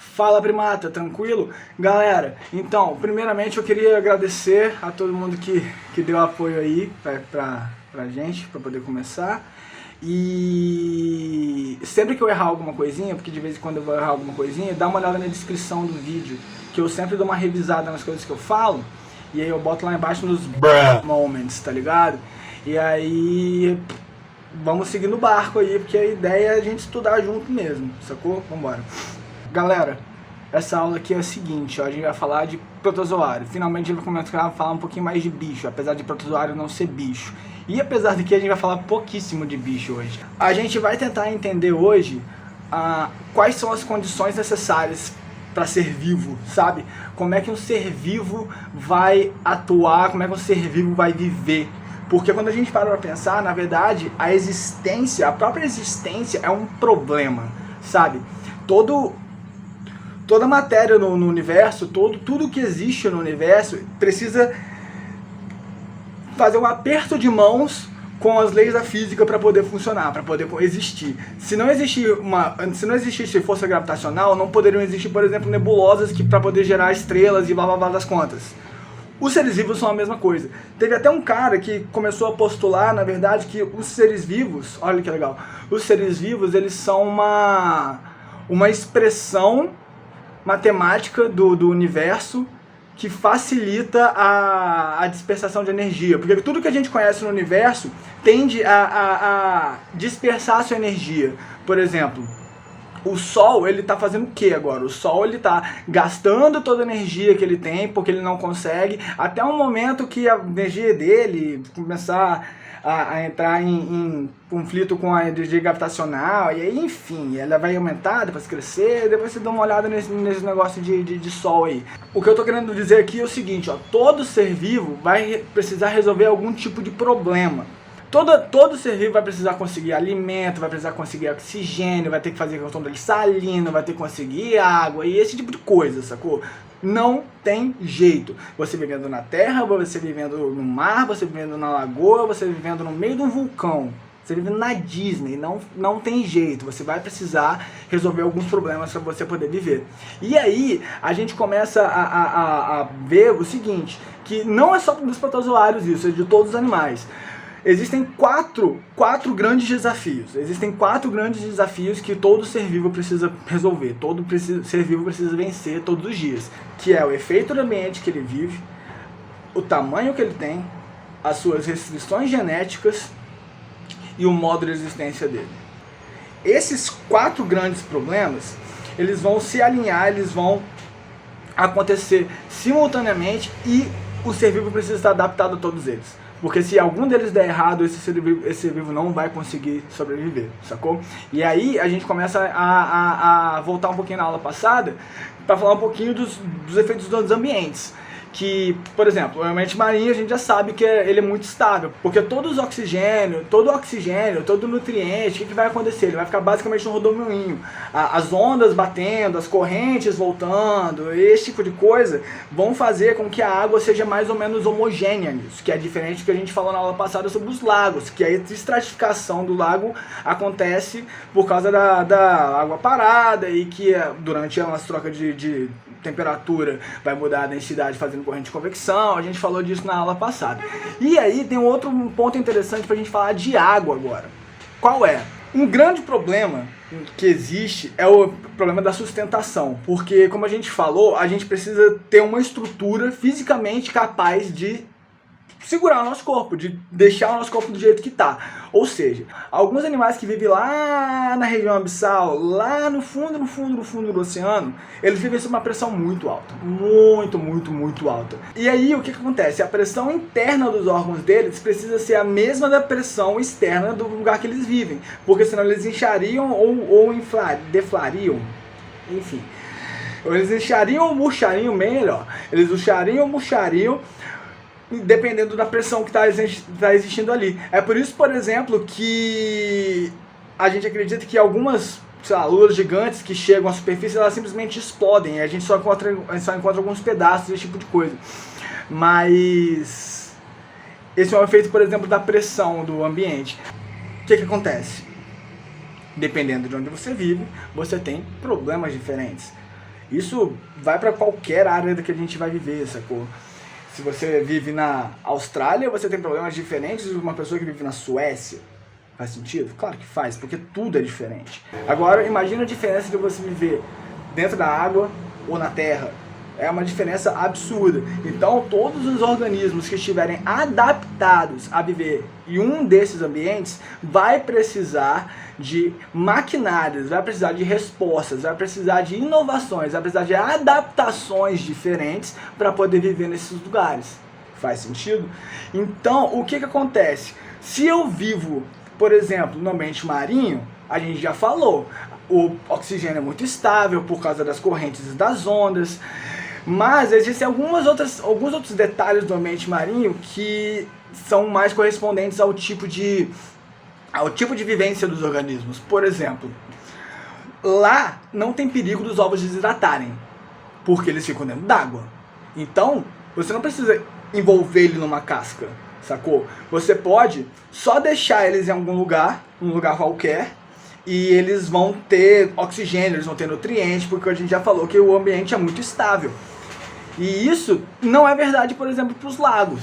Fala primata, tranquilo? Galera, então, primeiramente eu queria agradecer a todo mundo que deu apoio aí pra gente, pra poder começar. E sempre que eu errar alguma coisinha, porque de vez em quando eu vou errar alguma coisinha, dá uma olhada na descrição do vídeo, que eu sempre dou uma revisada nas coisas que eu falo, e aí eu boto lá embaixo nos moments, tá ligado? E aí vamos seguir no barco aí, porque a ideia é a gente estudar junto mesmo, sacou? Vambora. Galera, essa aula aqui é a seguinte, ó, a gente vai falar de protozoário. Finalmente a gente vai começar a falar um pouquinho mais de bicho, apesar de protozoário não ser bicho. E apesar de que a gente vai falar pouquíssimo de bicho hoje. A gente vai tentar entender hoje quais são as condições necessárias para ser vivo, sabe? Como é que um ser vivo vai atuar, como é que um ser vivo vai viver. Porque quando a gente para pensar, na verdade, a própria existência é um problema, sabe? Toda matéria no universo, tudo que existe no universo precisa fazer um aperto de mãos com as leis da física para poder funcionar, para poder existir. Se não existisse força gravitacional, não poderiam existir, por exemplo, nebulosas para poder gerar estrelas e blá blá blá das contas. Os seres vivos são a mesma coisa. Teve até um cara que começou a postular, na verdade, que os seres vivos, olha que legal, os seres vivos, eles são uma expressão matemática do universo que facilita a dispersação de energia. Porque tudo que a gente conhece no universo tende a dispersar a sua energia. Por exemplo, o Sol, ele tá fazendo o que agora? O Sol, ele tá gastando toda a energia que ele tem, porque ele não consegue, até um momento que a energia dele começar a entrar em conflito com a energia gravitacional, e aí, enfim, ela vai aumentar, depois crescer, depois você dá uma olhada nesse negócio de Sol aí. O que eu tô querendo dizer aqui é o seguinte, ó, todo ser vivo vai precisar resolver algum tipo de problema. Todo ser vivo vai precisar conseguir alimento, vai precisar conseguir oxigênio, vai ter que fazer questão dele salino, vai ter que conseguir água e esse tipo de coisa, sacou? Não tem jeito. Você vivendo na terra, você vivendo no mar, você vivendo na lagoa, você vivendo no meio de um vulcão, você vivendo na Disney, não tem jeito. Você vai precisar resolver alguns problemas para você poder viver. E aí a gente começa a ver o seguinte, que não é só dos protozoários isso, é de todos os animais. Existem quatro grandes desafios. Existem 4 grandes desafios que todo ser vivo precisa resolver. Todo ser vivo precisa vencer todos os dias. Que é o efeito do ambiente que ele vive, o tamanho que ele tem, as suas restrições genéticas e o modo de existência dele. Esses 4 grandes problemas, eles vão se alinhar, eles vão acontecer simultaneamente e o ser vivo precisa estar adaptado a todos eles. Porque se algum deles der errado, esse ser vivo não vai conseguir sobreviver, sacou? E aí a gente começa a voltar um pouquinho na aula passada para falar um pouquinho dos efeitos dos ambientes. Que, por exemplo, o ambiente marinho a gente já sabe que ele é muito estável, porque todo o oxigênio, todo nutriente, o que vai acontecer? Ele vai ficar basicamente no rodomoinho. As ondas batendo, as correntes voltando, esse tipo de coisa vão fazer com que a água seja mais ou menos homogênea nisso, que é diferente do que a gente falou na aula passada sobre os lagos, que a estratificação do lago acontece por causa da água parada e que durante umas trocas de temperatura vai mudar a densidade fazendo corrente de convecção, a gente falou disso na aula passada. E aí tem um outro ponto interessante pra gente falar de água agora. Qual é? Um grande problema que existe é o problema da sustentação, porque como a gente falou, a gente precisa ter uma estrutura fisicamente capaz de segurar o nosso corpo, de deixar o nosso corpo do jeito que tá. Ou seja, alguns animais que vivem lá na região abissal, lá no fundo do oceano, eles vivem sob uma pressão muito alta. Muito alta. E aí o que acontece? A pressão interna dos órgãos deles precisa ser a mesma da pressão externa do lugar que eles vivem. Porque senão eles inchariam ou deflariam. Enfim. Eles inchariam ou murchariam, melhor. Eles inchariam ou murchariam, dependendo da pressão que está existindo ali. É por isso, por exemplo, que a gente acredita que algumas, sei lá, lulas gigantes que chegam à superfície, elas simplesmente explodem. E a gente só encontra alguns pedaços, esse tipo de coisa. Mas esse é um efeito, por exemplo, da pressão do ambiente. O que acontece? Dependendo de onde você vive, você tem problemas diferentes. Isso vai para qualquer área que a gente vai viver, sacou? Se você vive na Austrália, você tem problemas diferentes de uma pessoa que vive na Suécia. Faz sentido? Claro que faz, porque tudo é diferente. Agora, imagina a diferença de você viver dentro da água ou na terra. É uma diferença absurda. Então, todos os organismos que estiverem adaptados a viver em um desses ambientes vai precisar de maquinários, vai precisar de respostas, vai precisar de inovações, vai precisar de adaptações diferentes para poder viver nesses lugares. Faz sentido? Então, o que acontece? Se eu vivo, por exemplo, no ambiente marinho, a gente já falou, o oxigênio é muito estável por causa das correntes e das ondas. Mas existem alguns outros detalhes do ambiente marinho que são mais correspondentes ao tipo de vivência dos organismos. Por exemplo, lá não tem perigo dos ovos desidratarem, porque eles ficam dentro d'água. Então, você não precisa envolver ele numa casca, sacou? Você pode só deixar eles em algum lugar, um lugar qualquer, e eles vão ter oxigênio, eles vão ter nutrientes, porque a gente já falou que o ambiente é muito estável. E isso não é verdade, por exemplo, para os lagos.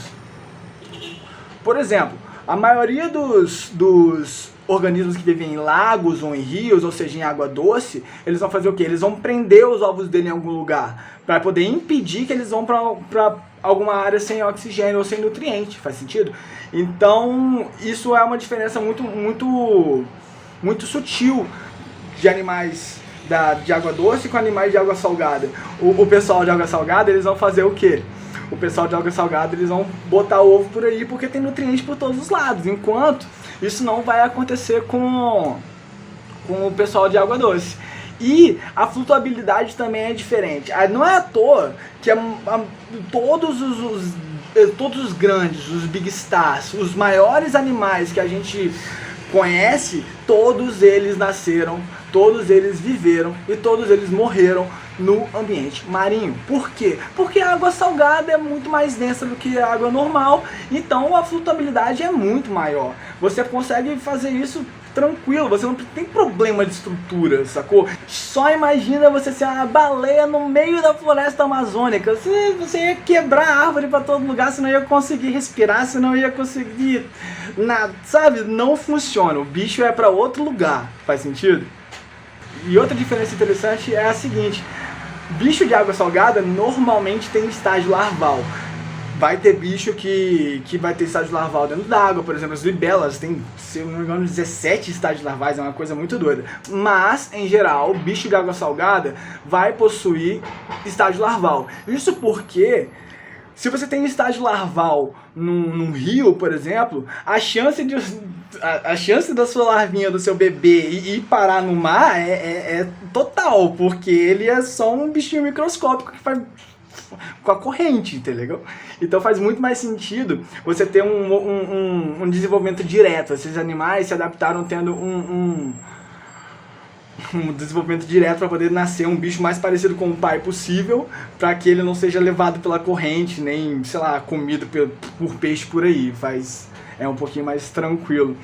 Por exemplo, a maioria dos organismos que vivem em lagos ou em rios, ou seja, em água doce, eles vão fazer o quê? Eles vão prender os ovos dele em algum lugar, para poder impedir que eles vão para alguma área sem oxigênio ou sem nutriente. Faz sentido? Então, isso é uma diferença muito sutil de animais de água doce com animais de água salgada. O pessoal de água salgada, eles vão fazer o quê? O pessoal de água salgada, eles vão botar ovo por aí porque tem nutrientes por todos os lados, enquanto isso não vai acontecer com o pessoal de água doce. E a flutuabilidade também é diferente. Não é à toa que todos os grandes, os big stars, os maiores animais que a gente conhece, todos eles nasceram, todos eles viveram e todos eles morreram no ambiente marinho. Por quê? Porque a água salgada é muito mais densa do que a água normal, então a flutuabilidade é muito maior. Você consegue fazer isso tranquilo, você não tem problema de estrutura, sacou? Só imagina você ser uma baleia no meio da floresta amazônica. Você ia quebrar a árvore pra todo lugar, você não ia conseguir respirar, você não ia conseguir nada, sabe? Não funciona, o bicho é pra outro lugar, faz sentido? E outra diferença interessante é a seguinte: bicho de água salgada normalmente tem estágio larval. Vai ter bicho que vai ter estágio larval dentro d'água, por exemplo, as libelas tem, se eu não me engano, 17 estágios larvais, é uma coisa muito doida. Mas, em geral, o bicho de água salgada vai possuir estágio larval. Isso porque, se você tem estágio larval num rio, por exemplo, a chance da sua larvinha, do seu bebê ir parar no mar é total, porque ele é só um bichinho microscópico que faz com a corrente, entendeu? Então faz muito mais sentido você ter um desenvolvimento direto. Esses animais se adaptaram tendo um desenvolvimento direto para poder nascer um bicho mais parecido com o pai possível, para que ele não seja levado pela corrente, nem, sei lá, comido por peixe por aí. É um pouquinho mais tranquilo.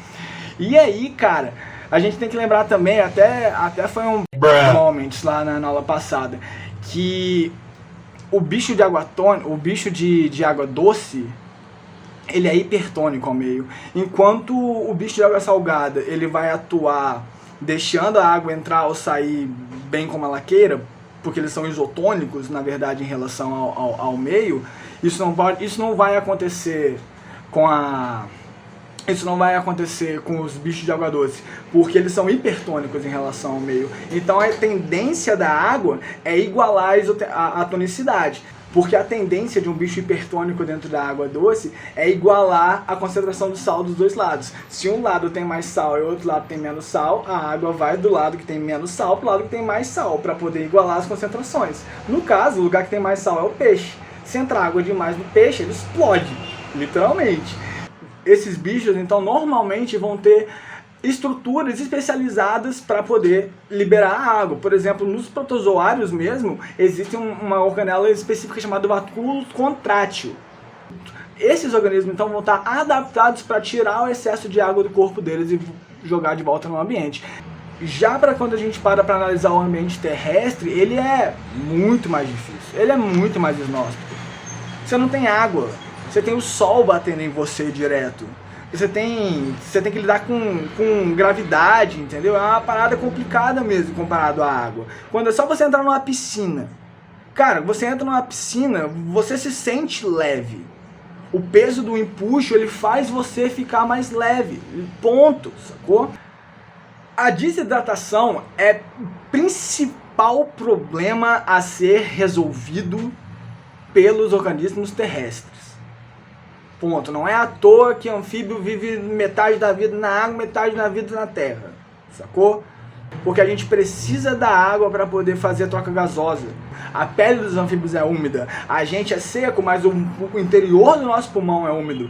E aí, cara, a gente tem que lembrar também, até foi um momento lá na aula passada, que o bicho de água de água doce, ele é hipertônico ao meio, enquanto o bicho de água salgada, ele vai atuar deixando a água entrar ou sair bem como ela queira, porque eles são isotônicos, na verdade, em relação ao meio. Isso não vai acontecer com os bichos de água doce, porque eles são hipertônicos em relação ao meio. Então a tendência da água é igualar a tonicidade, porque a tendência de um bicho hipertônico dentro da água doce é igualar a concentração de sal dos dois lados. Se um lado tem mais sal e o outro lado tem menos sal, a água vai do lado que tem menos sal para o lado que tem mais sal, para poder igualar as concentrações. No caso, o lugar que tem mais sal é o peixe. Se entrar água demais no peixe, ele explode, literalmente. Esses bichos, então, normalmente vão ter estruturas especializadas para poder liberar a água. Por exemplo, nos protozoários mesmo, existe uma organela específica chamada vacúolo contrátil. Esses organismos, então, vão estar adaptados para tirar o excesso de água do corpo deles e jogar de volta no ambiente. Já para quando a gente para analisar o ambiente terrestre, ele é muito mais difícil, ele é muito mais inóspito. Você não tem água, você tem o sol batendo em você direto. Você tem que lidar com gravidade, entendeu? É uma parada complicada mesmo comparado à água. Quando é só você entrar numa piscina. Cara, você entra numa piscina, você se sente leve. O peso do empuxo, ele faz você ficar mais leve. Ponto, sacou? A desidratação é o principal problema a ser resolvido pelos organismos terrestres. Ponto. Não é à toa que anfíbio vive metade da vida na água, metade da vida na terra. Sacou? Porque a gente precisa da água para poder fazer a troca gasosa. A pele dos anfíbios é úmida. A gente é seco, mas o interior do nosso pulmão é úmido.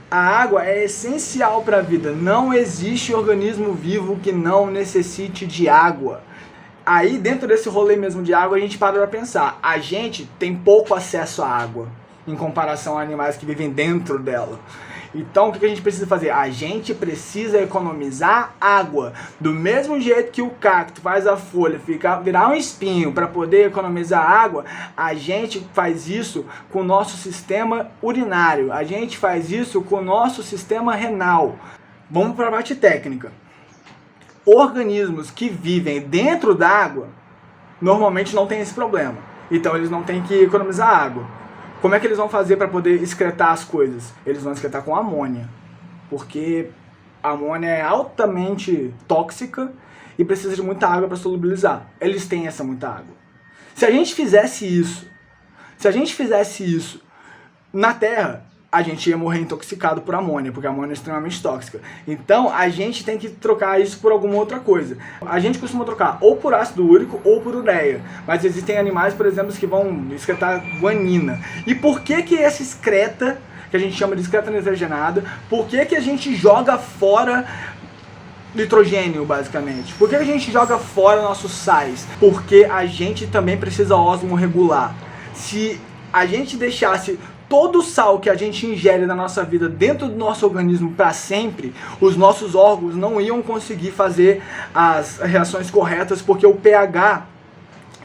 A água é essencial para a vida. Não existe organismo vivo que não necessite de água. Aí, dentro desse rolê mesmo de água, a gente para pra pensar. A gente tem pouco acesso à água em comparação a animais que vivem dentro dela. Então, o que a gente precisa fazer? A gente precisa economizar água. Do mesmo jeito que o cacto faz a folha virar um espinho para poder economizar água, a gente faz isso com o nosso sistema urinário. A gente faz isso com o nosso sistema renal. Vamos para a parte técnica. Organismos que vivem dentro d'água normalmente não tem esse problema. Então, eles não têm que economizar água. Como é que eles vão fazer para poder excretar as coisas? Eles vão excretar com amônia, porque a amônia é altamente tóxica e precisa de muita água para solubilizar. Eles têm essa muita água. Se a gente fizesse isso na Terra, a gente ia morrer intoxicado por amônia, porque a amônia é extremamente tóxica. Então, a gente tem que trocar isso por alguma outra coisa. A gente costuma trocar ou por ácido úrico ou por ureia. Mas existem animais, por exemplo, que vão excretar guanina. E por que essa excreta, que a gente chama de excreta nitrogenada, por que a gente joga fora nitrogênio, basicamente? Por que a gente joga fora nossos sais? Porque a gente também precisa osmorregular. Se a gente deixasse todo o sal que a gente ingere na nossa vida dentro do nosso organismo para sempre, os nossos órgãos não iam conseguir fazer as reações corretas, porque o pH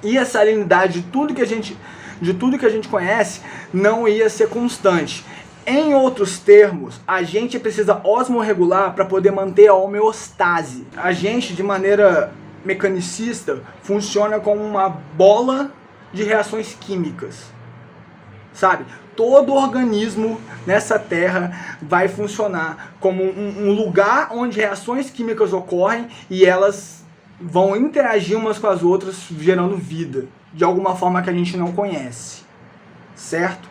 e a salinidade de tudo que a gente conhece não ia ser constante. Em outros termos, a gente precisa osmorregular para poder manter a homeostase. A gente, de maneira mecanicista, funciona como uma bola de reações químicas. Sabe? Todo organismo nessa Terra vai funcionar como um lugar onde reações químicas ocorrem e elas vão interagir umas com as outras, gerando vida, de alguma forma que a gente não conhece. Certo?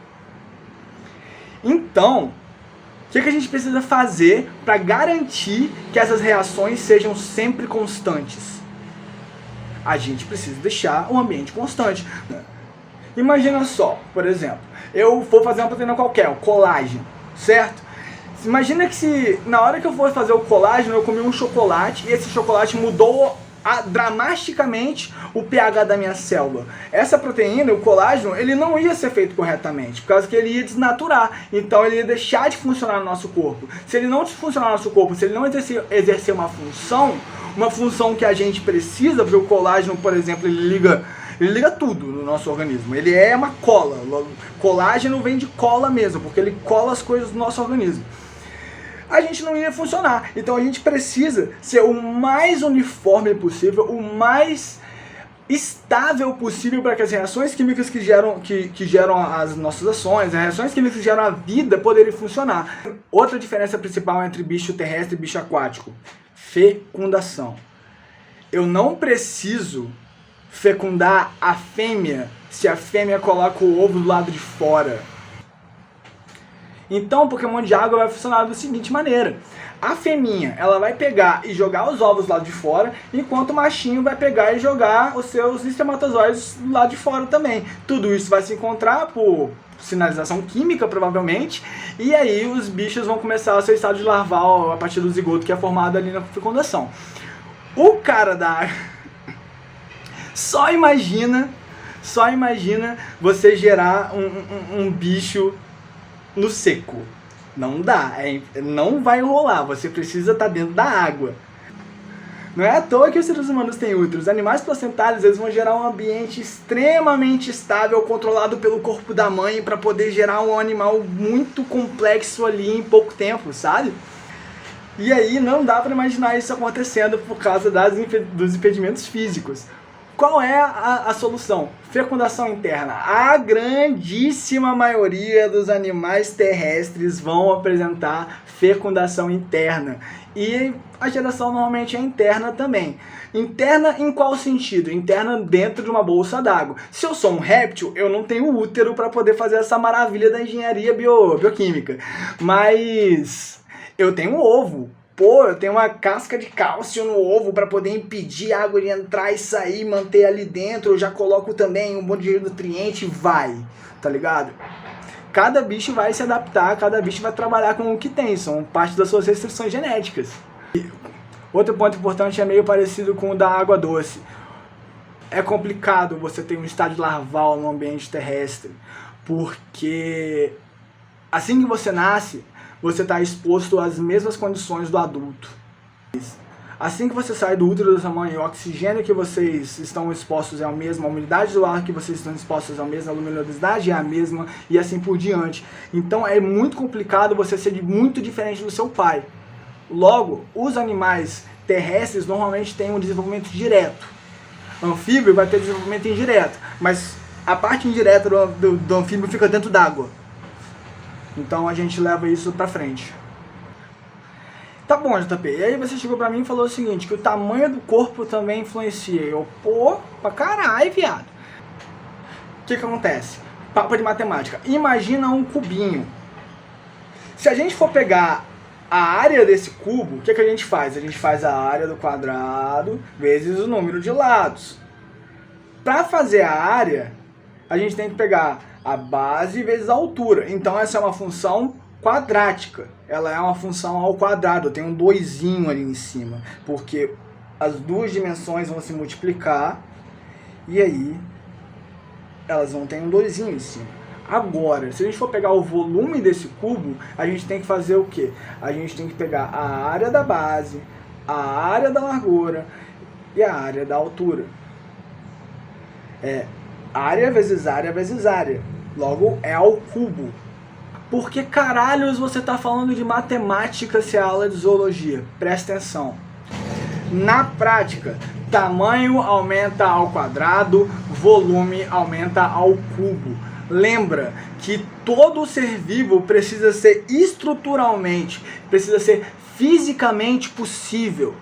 Então, o que a gente precisa fazer para garantir que essas reações sejam sempre constantes? A gente precisa deixar o ambiente constante. Imagina só, por exemplo, eu vou fazer uma proteína qualquer, o colágeno, certo? Imagina que se na hora que eu for fazer o colágeno, eu comi um chocolate e esse chocolate mudou dramaticamente o pH da minha célula. Essa proteína, o colágeno, ele não ia ser feito corretamente, por causa que ele ia desnaturar, então ele ia deixar de funcionar no nosso corpo. Se ele não funcionar no nosso corpo, se ele não exercer uma função que a gente precisa, porque o colágeno, por exemplo, ele liga tudo no nosso organismo. Ele é uma cola. Colágeno vem de cola mesmo, porque ele cola as coisas do nosso organismo. A gente não ia funcionar. Então a gente precisa ser o mais uniforme possível, o mais estável possível para que as reações químicas que geram as nossas ações, as reações químicas que geram a vida poderem funcionar. Outra diferença principal entre bicho terrestre e bicho aquático: fecundação. Eu não preciso fecundar a fêmea se a fêmea coloca o ovo do lado de fora. Então o Pokémon de água vai funcionar da seguinte maneira: a fêmea, ela vai pegar e jogar os ovos do lado de fora, enquanto o machinho vai pegar e jogar os seus espermatozoides do lado de fora também. Tudo isso vai se encontrar por sinalização química, provavelmente, e aí os bichos vão começar o seu estado de larval a partir do zigoto que é formado ali na fecundação. O cara da... Só imagina você gerar um bicho no seco. Não dá, não vai rolar, você precisa estar dentro da água. Não é à toa que os seres humanos têm útero. Os animais placentários, eles vão gerar um ambiente extremamente estável, controlado pelo corpo da mãe, para poder gerar um animal muito complexo ali em pouco tempo, sabe? E aí não dá para imaginar isso acontecendo por causa dos impedimentos físicos. Qual é a solução? Fecundação interna. A grandíssima maioria dos animais terrestres vão apresentar fecundação interna. E a geração normalmente é interna também. Interna em qual sentido? Interna dentro de uma bolsa d'água. Se eu sou um réptil, eu não tenho útero para poder fazer essa maravilha da engenharia bioquímica. Mas eu tenho um ovo. Pô, eu tenho uma casca de cálcio no ovo para poder impedir a água de entrar e sair, manter ali dentro. Eu já coloco também um monte de nutriente e vai, tá ligado? Cada bicho vai se adaptar, cada bicho vai trabalhar com o que tem, são parte das suas restrições genéticas. E outro ponto importante é meio parecido com o da água doce. É complicado você ter um estágio larval no ambiente terrestre, porque assim que você nasce, você está exposto às mesmas condições do adulto. Assim que você sai do útero da sua mãe, o oxigênio que vocês estão expostos é o mesmo, a umidade do ar que vocês estão expostos é a mesma, a luminosidade é a mesma e assim por diante. Então é muito complicado você ser muito diferente do seu pai. Logo, os animais terrestres normalmente têm um desenvolvimento direto. Anfíbio vai ter desenvolvimento indireto, mas a parte indireta do anfíbio fica dentro d'água. Então a gente leva isso pra frente. Tá bom, JP. E aí você chegou pra mim e falou o seguinte, que o tamanho do corpo também influencia. Eu, pô, pra caralho, viado. O que acontece? Papo de matemática. Imagina um cubinho. Se a gente for pegar a área desse cubo, o que a gente faz? A gente faz a área do quadrado vezes o número de lados. Pra fazer a área, a gente tem que pegar a base vezes a altura. Então essa é uma função quadrática. Ela é uma função ao quadrado. Tem um 2 ali em cima. Porque as duas dimensões vão se multiplicar. E aí elas vão ter um 2 em cima. Agora, se a gente for pegar o volume desse cubo, a gente tem que fazer o quê? A gente tem que pegar a área da base, a área da largura e a área da altura. Área vezes área vezes área. Logo, é ao cubo. Por que caralhos você tá falando de matemática se é aula de zoologia? Presta atenção. Na prática, tamanho aumenta ao quadrado, volume aumenta ao cubo. Lembra que todo ser vivo precisa ser estruturalmente, precisa ser fisicamente possível.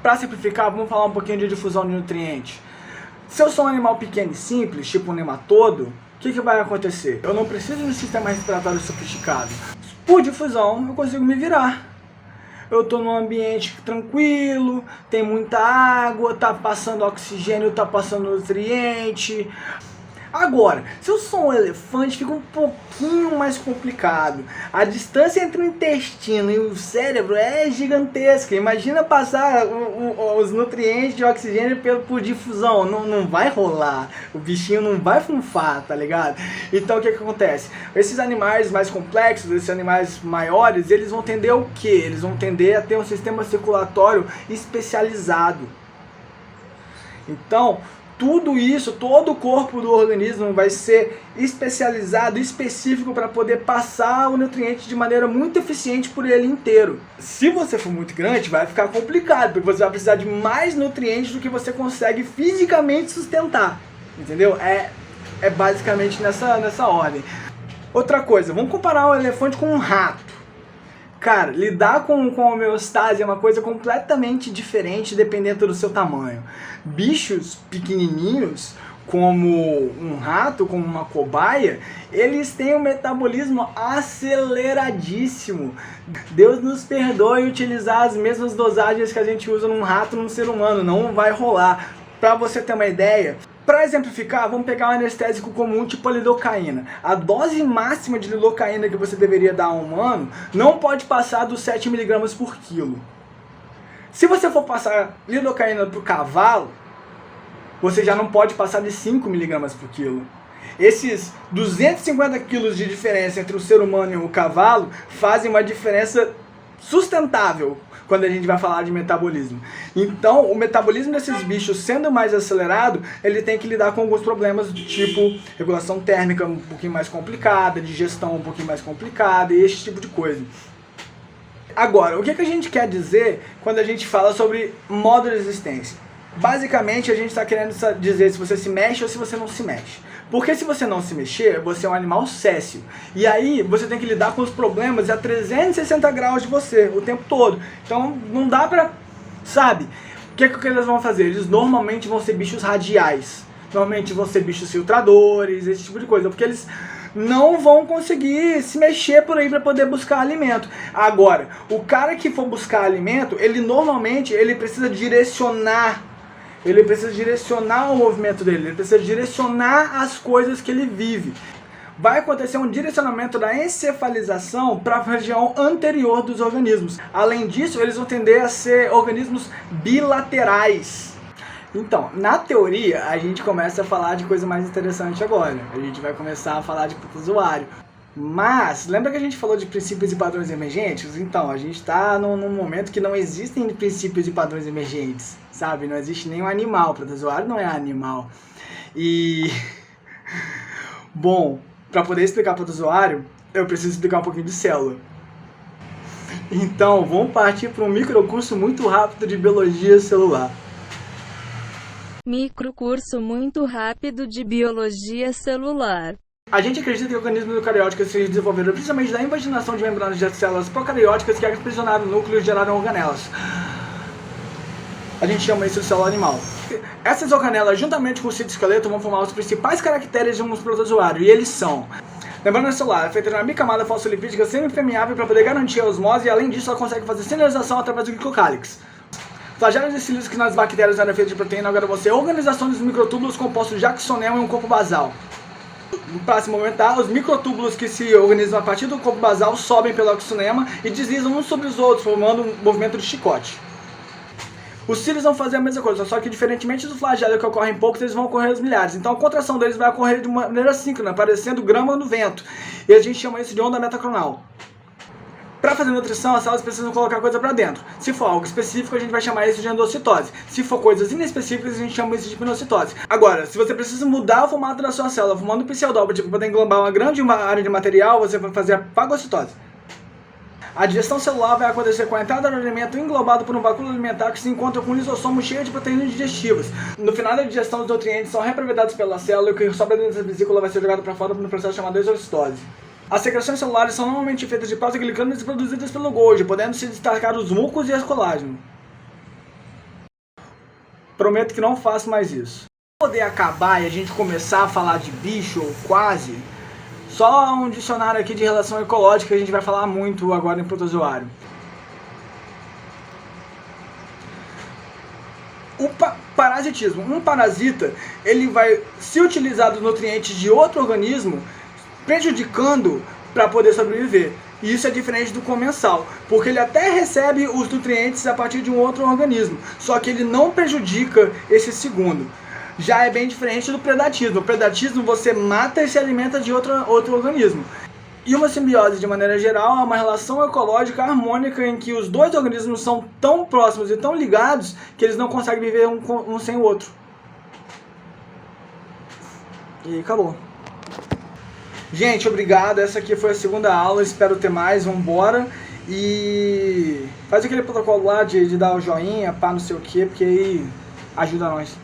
Para simplificar, vamos falar um pouquinho de difusão de nutrientes. Se eu sou um animal pequeno e simples, tipo um nematodo, o que vai acontecer? Eu não preciso de um sistema respiratório sofisticado. Por difusão, eu consigo me virar. Eu estou num ambiente tranquilo, tem muita água, tá passando oxigênio, tá passando nutriente. Agora, se eu sou um elefante, fica um pouquinho mais complicado. A distância entre o intestino e o cérebro é gigantesca. Imagina passar os nutrientes de oxigênio por difusão. Não vai rolar. O bichinho não vai funfar, tá ligado? Então o que acontece? Esses animais mais complexos, esses animais maiores, eles vão tender ao quê? Eles vão tender a ter um sistema circulatório especializado. Então, tudo isso, todo o corpo do organismo vai ser especializado, específico para poder passar o nutriente de maneira muito eficiente por ele inteiro. Se você for muito grande, vai ficar complicado, porque você vai precisar de mais nutrientes do que você consegue fisicamente sustentar. Entendeu? É basicamente nessa ordem. Outra coisa, vamos comparar um elefante com um rato. Cara, lidar com homeostase é uma coisa completamente diferente dependendo do seu tamanho. Bichos pequenininhos, como um rato, como uma cobaia, eles têm um metabolismo aceleradíssimo. Deus nos perdoe utilizar as mesmas dosagens que a gente usa num rato num ser humano, não vai rolar. Pra você ter uma ideia, para exemplificar, vamos pegar um anestésico comum tipo a lidocaína. A dose máxima de lidocaína que você deveria dar a um humano não pode passar dos 7 mg por quilo. Se você for passar lidocaína para o cavalo, você já não pode passar de 5 mg por quilo. Esses 250 quilos de diferença entre o ser humano e o cavalo fazem uma diferença sustentável quando a gente vai falar de metabolismo. Então, o metabolismo desses bichos sendo mais acelerado, ele tem que lidar com alguns problemas do tipo regulação térmica um pouquinho mais complicada, digestão um pouquinho mais complicada e esse tipo de coisa. Agora, o que a gente quer dizer quando a gente fala sobre modo de resistência? Basicamente, a gente está querendo dizer se você se mexe ou se você não se mexe. Porque se você não se mexer, você é um animal céssio. E aí, você tem que lidar com os problemas a 360 graus de você, o tempo todo. Então, não dá pra... Sabe? O que eles vão fazer? Eles normalmente vão ser bichos radiais. Normalmente vão ser bichos filtradores, esse tipo de coisa. Porque eles não vão conseguir se mexer por aí para poder buscar alimento. Agora, o cara que for buscar alimento, ele normalmente precisa direcionar. Ele precisa direcionar o movimento dele, ele precisa direcionar as coisas que ele vive. Vai acontecer um direcionamento da encefalização para a região anterior dos organismos. Além disso, eles vão tender a ser organismos bilaterais. Então, na teoria, a gente começa a falar de coisa mais interessante agora. A gente vai começar a falar de protozoário. Mas, lembra que a gente falou de princípios e padrões emergentes? Então, a gente está num momento que não existem princípios e padrões emergentes, sabe? Não existe nenhum animal, protozoário não é animal. E... Bom, para poder explicar protozoário, eu preciso explicar um pouquinho de célula. Então, vamos partir para um microcurso muito rápido de biologia celular. Microcurso muito rápido de biologia celular. A gente acredita que organismos eucarióticos se desenvolveram principalmente da invaginação de membranas de células procarióticas que aprisionaram núcleos e geraram organelas. A gente chama isso de célula animal. Essas organelas, juntamente com o citoesqueleto, vão formar os principais caracteres de um protozoário, e eles são: membrana celular é feita de uma bicamada fosfolipídica semi-permeável para poder garantir a osmose, e além disso ela consegue fazer sinalização através do glicocálix. Flagelos e cílios que nas bactérias eram feitos de proteína, agora você organização dos microtúbulos compostos de axonema e um corpo basal. Para se movimentar, os microtúbulos que se organizam a partir do corpo basal sobem pelo axonema e deslizam uns sobre os outros, formando um movimento de chicote. Os cílios vão fazer a mesma coisa, só que diferentemente do flagelo que ocorre em poucos, eles vão ocorrer aos milhares. Então a contração deles vai ocorrer de uma maneira síncrona, parecendo grama no vento. E a gente chama isso de onda metacronal. Para fazer nutrição, as células precisam colocar coisa para dentro. Se for algo específico, a gente vai chamar isso de endocitose. Se for coisas inespecíficas, a gente chama isso de pinocitose. Agora, se você precisa mudar o formato da sua célula, formando um pseudóbito para poder englobar uma grande área de material, você vai fazer a fagocitose. A digestão celular vai acontecer com a entrada do alimento englobado por um vácuo alimentar que se encontra com um lisossomo cheio de proteínas digestivas. No final da digestão, os nutrientes são reaproveitados pela célula e o que sobra dentro da vesícula vai ser jogado para fora no processo chamado exocitose. As secreções celulares são normalmente feitas de proteoglicanos produzidas pelo Golgi, podendo se destacar os mucos e as colágeno. Prometo que não faço mais isso. Para poder acabar e a gente começar a falar de bicho, ou quase, só um dicionário aqui de relação ecológica que a gente vai falar muito agora em protozoário. O parasitismo. Um parasita, ele vai se utilizar dos nutrientes de outro organismo, prejudicando para poder sobreviver. E isso é diferente do comensal, porque ele até recebe os nutrientes a partir de um outro organismo, só que ele não prejudica esse segundo. Já é bem diferente do predatismo. O predatismo você mata e se alimenta de outro organismo. E uma simbiose, de maneira geral, é uma relação ecológica harmônica em que os dois organismos são tão próximos e tão ligados que eles não conseguem viver um sem o outro. E acabou. Gente, obrigado. Essa aqui foi a segunda aula. Espero ter mais. Vambora. E faz aquele protocolo lá de dar o joinha, pá, não sei o que, porque aí ajuda nós.